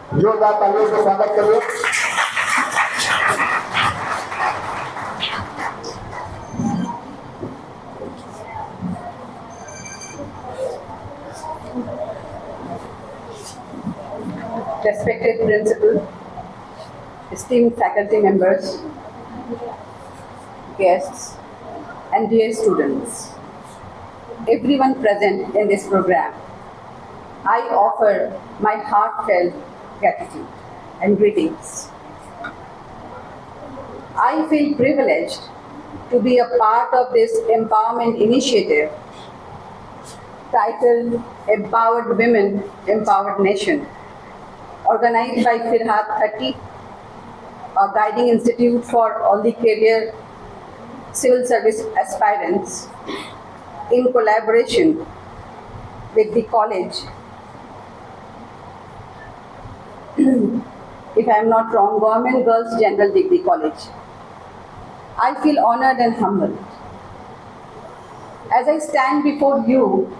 जोरदार तालियों से स्वागत करिए। Respected principal, esteemed faculty members, guests, and dear students, everyone present in this program, I offer my heartfelt gratitude and greetings. I feel privileged to be a part of this empowerment initiative titled Empowered Women, Empowered Nation, organized by Firhad30, a guiding institute for all the career civil service aspirants, in collaboration with the college. If I am not wrong, Government Girls General Degree College. I feel honored and humbled. As I stand before you,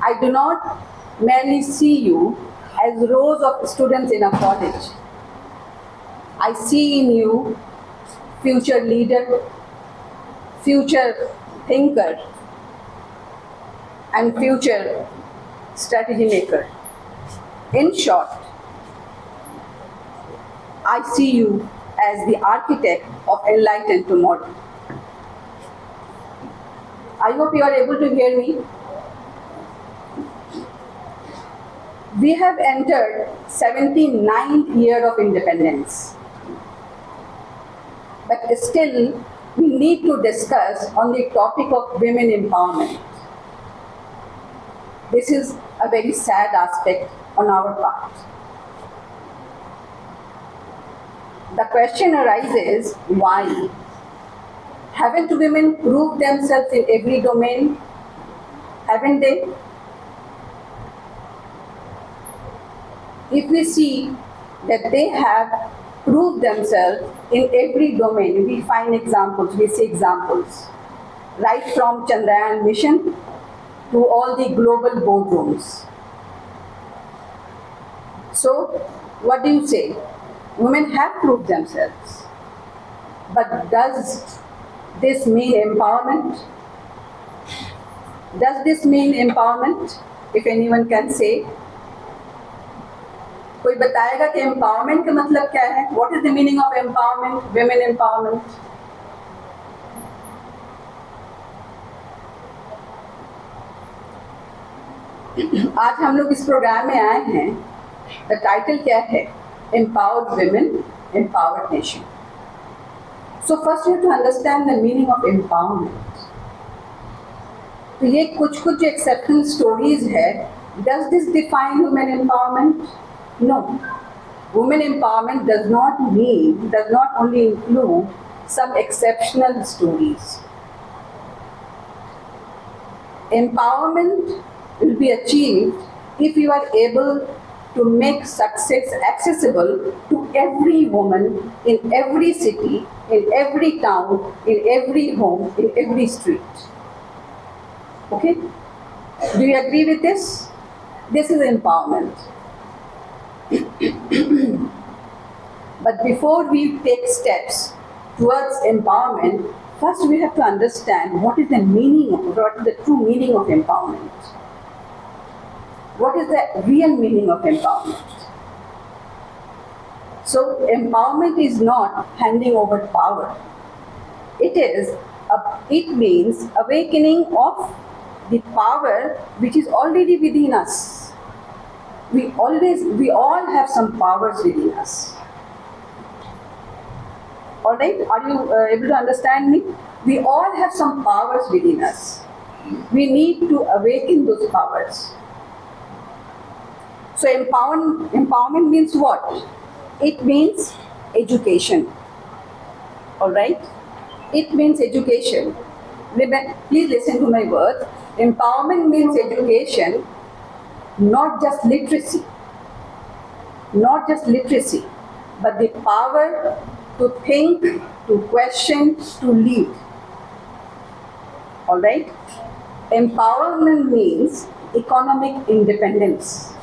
I do not merely see you as rows of students in a college. I see in you future leader, future thinker, and future strategy maker. In short, I see you as the architect of enlightened tomorrow. I hope you are able to hear me. We have entered 79th year of independence. But still, we need to discuss on the topic of women empowerment. This is a very sad aspect on our part. The question arises, why? Haven't women proved themselves in every domain? Haven't they? If we see that they have proved themselves in every domain, we find examples, we see examples, right from Chandrayaan mission to all the global boardrooms. So, what do you say? Women have proved themselves. But does this mean empowerment? Does this mean empowerment? If anyone can say. कोई बताएगा कि empowerment का मतलब क्या है? What is the meaning of empowerment, women empowerment? आज हम लोग इस प्रोग्राम में आए हैं. The title क्या है? Empowered Women, Empowered Nation. So first you have to understand the meaning of empowerment. तो ये कुछ exceptional stories है. Does this define women empowerment? No. Women empowerment does not only include some exceptional stories. Empowerment will be achieved if you are able to make success accessible to every woman in every city, in every town, in every home, in every street. Okay? Do you agree with this? This is empowerment. But before we take steps towards empowerment, first we have to understand what is the true meaning of empowerment. What is the real meaning of empowerment? So empowerment is not handing over power. It means awakening of the power which is already within us. We all have some powers within us. All right? Are you able to understand me? We all have some powers within us. We need to awaken those powers. So empowerment means what? It means education. All right? It means education. Please listen to my words. Empowerment means education, not just literacy, but the power to think, to question, to lead. All right? Empowerment means economic independence.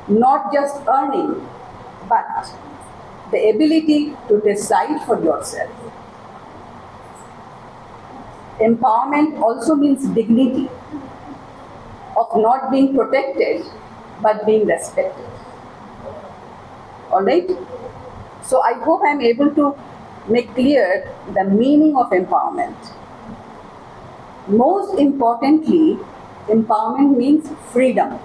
not just earning, but the ability to decide for yourself. Empowerment also means dignity of not being protected but being respected. Alright? So I hope I am able to make clear the meaning of empowerment. Most importantly, empowerment means freedom.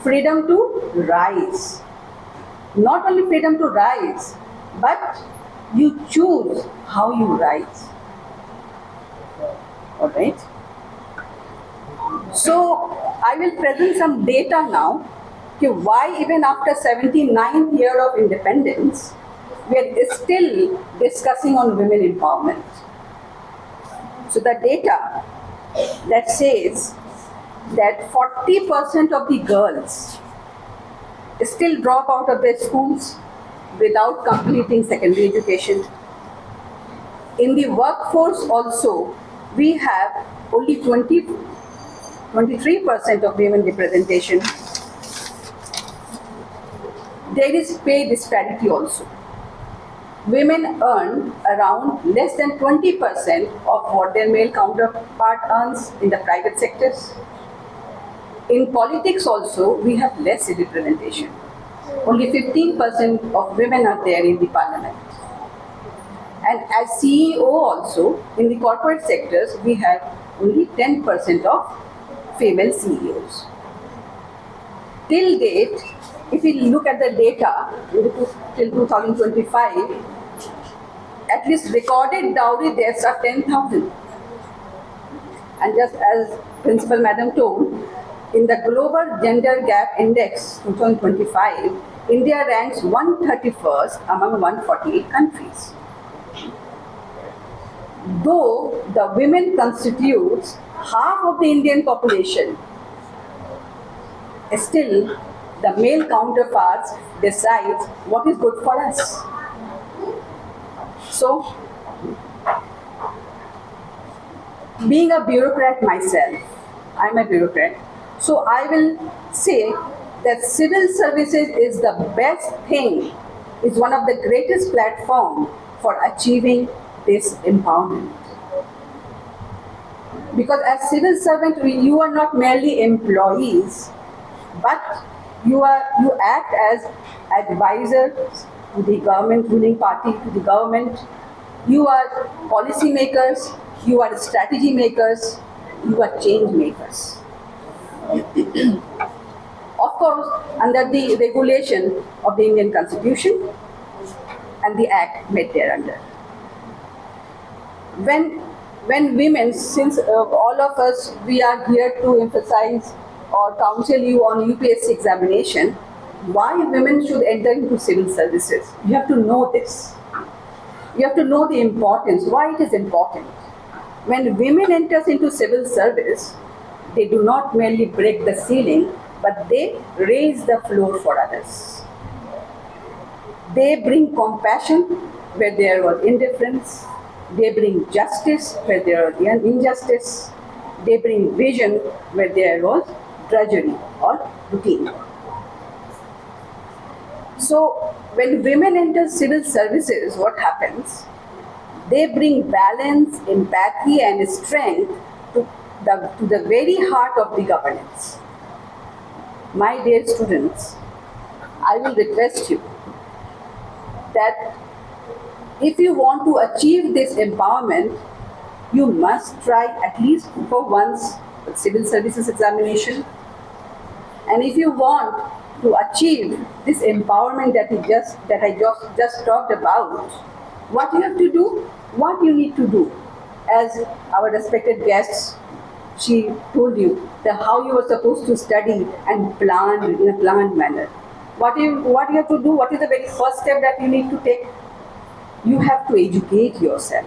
Freedom to rise. Not only freedom to rise, but you choose how you rise. Alright? So I will present some data now why even after 79th year of independence, we are still discussing on women empowerment. So the data that says that 40% of the girls still drop out of their schools without completing secondary education. In the workforce also, we have only 23% of women representation. There is pay disparity also. Women earn around less than 20% of what their male counterpart earns in the private sectors. In politics also, we have less representation. Only 15% of women are there in the parliament. And as CEO also, in the corporate sectors, we have only 10% of female CEOs. Till date, if we look at the data till 2025, at least recorded dowry deaths are 10,000. And just as Principal Madam told, in the Global Gender Gap Index 2025, India ranks 131st among 148 countries. Though the women constitutes half of the Indian population, still the male counterparts decides what is good for us. So, being a bureaucrat myself, I'm a bureaucrat, so I will say that civil services is the best thing, is one of the greatest platform for achieving this empowerment. Because as civil servant, you are not merely employees, but you act as advisors to the government ruling party, to the government. You are policy makers, you are strategy makers, you are change makers. Of course, under the regulation of the Indian Constitution and the Act made thereunder. When women, since all of us, we are here to emphasize or counsel you on UPSC examination, why women should enter into civil services. You have to know this. You have to know the importance, why it is important. When women enters into civil service, they do not merely break the ceiling, but they raise the floor for others. They bring compassion where there was indifference. They bring justice where there was injustice. They bring vision where there was drudgery or routine. So when women enter civil services, what happens? They bring balance, empathy and strength to the very heart of the governance. My dear students, I will request you that if you want to achieve this empowerment, you must try at least for once the civil services examination. And if you want to achieve this empowerment that I just talked about, what you have to do, what you need to do, as our respected guests, she told you that how you are supposed to study and plan in a planned manner. What you have to do, what is the very first step that you need to take? You have to educate yourself.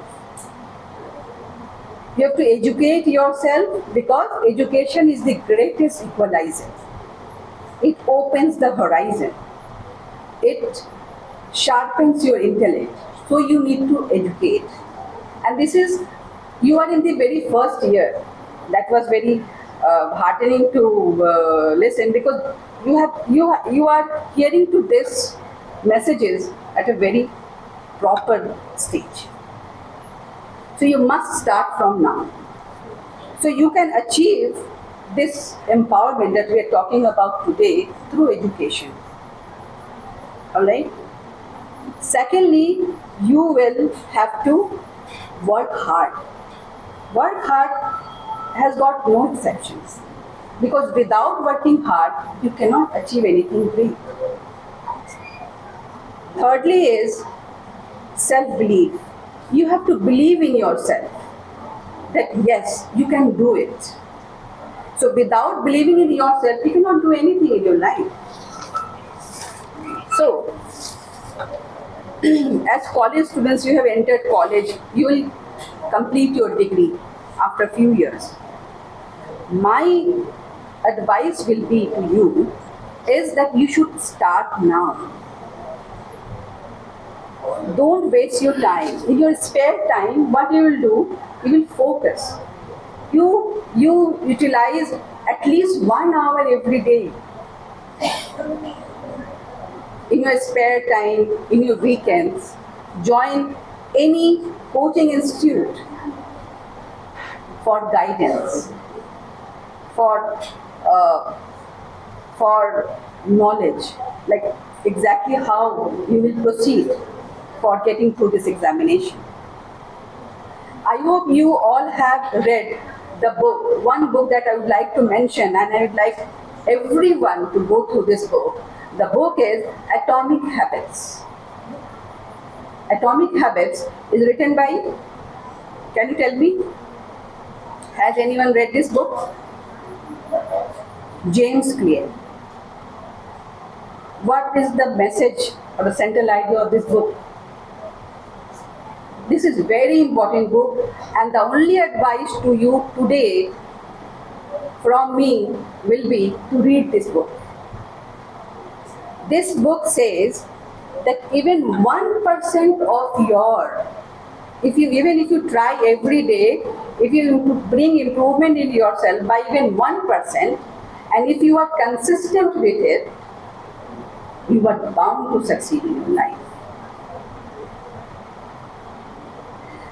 You have to educate yourself because education is the greatest equalizer. It opens the horizon. It sharpens your intellect. So you need to educate. And this is, you are in the very first year. That was very heartening to listen, because you are hearing to this messages at a very proper stage. So you must start from now. So you can achieve this empowerment that we are talking about today through education. Alright? Secondly, you will have to work hard. Work hard has got no exceptions. Because without working hard, you cannot achieve anything great. Thirdly is self-belief. You have to believe in yourself that yes, you can do it. So without believing in yourself, you cannot do anything in your life. So, as college students, you have entered college, you will complete your degree after a few years. My advice will be to you is that you should start now. Don't waste your time. In your spare time, what you will do, you will focus. You utilize at least 1 hour every day. In your spare time, in your weekends, join any coaching institute for guidance, for knowledge, like exactly how you will proceed for getting through this examination. I hope you all have read the book, one book that I would like to mention, and I would like everyone to go through this book. The book is Atomic Habits. Atomic Habits is written by, can you tell me? Has anyone read this book? James Clear. What is the message or the central idea of this book? This is very important book, and the only advice to you today from me will be to read this book. This book says that even 1% of your, even if you try every day, if you bring improvement in yourself by even 1%, and if you are consistent with it, you are bound to succeed in your life.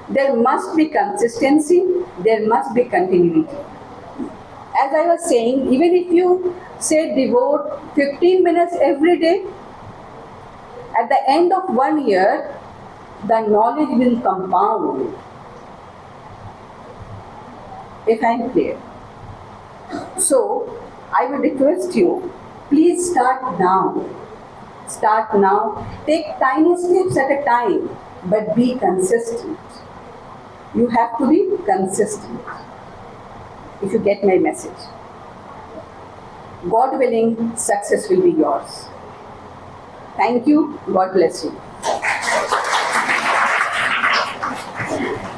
There must be consistency, there must be continuity. As I was saying, even if you say devote 15 minutes every day, at the end of 1 year, the knowledge will compound. If I am clear. So, I would request you, please start now. Start now. Take tiny steps at a time, but be consistent. You have to be consistent. If you get my message. God willing, success will be yours. Thank you. God bless you.